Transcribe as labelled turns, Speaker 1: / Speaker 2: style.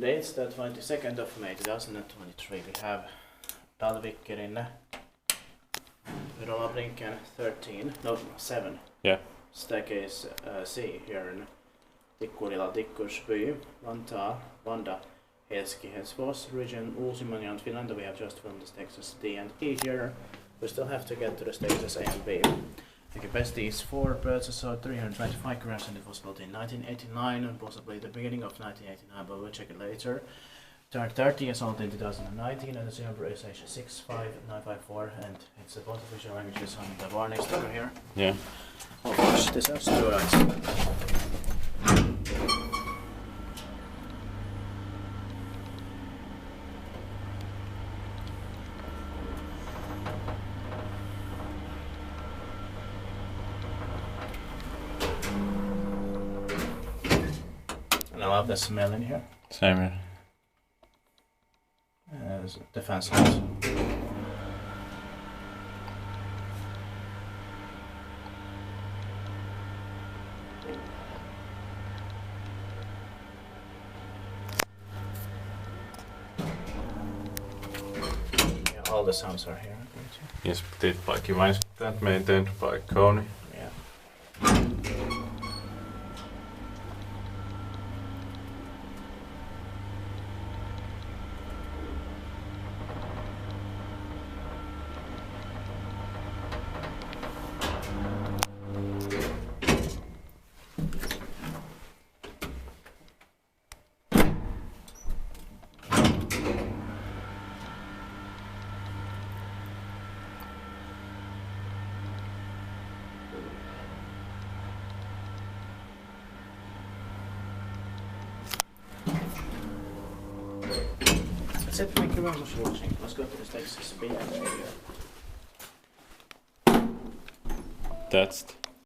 Speaker 1: Today it's the 22nd of May 2023. We have Talvikkirinne, Brinken 7.
Speaker 2: Yeah.
Speaker 1: Staircase C here in Tikkurila, Tikkursby, Vantaa, Helsingfors region, Uusimaa and Finland. We have just filmed the stages D and E here. We still have to get to the stages A and B. The capacity is 4 birds, so 325 grams, and it was built in 1989 and possibly the beginning of 1989, but we'll check it later. Turned 30 years old in 2019, and the serial number is H65954, and it's both official languages on the warning sticker here.
Speaker 2: Yeah.
Speaker 1: Oh gosh, this has 2 eyes. I love the smell in here.
Speaker 2: Same here.
Speaker 1: Defense house. Yeah, all the sounds are here.
Speaker 2: Yes, did by Kone and maintained by Kone.
Speaker 1: Yeah. That's it, thank you very much for watching. Let's go to the stages B and A.
Speaker 2: That's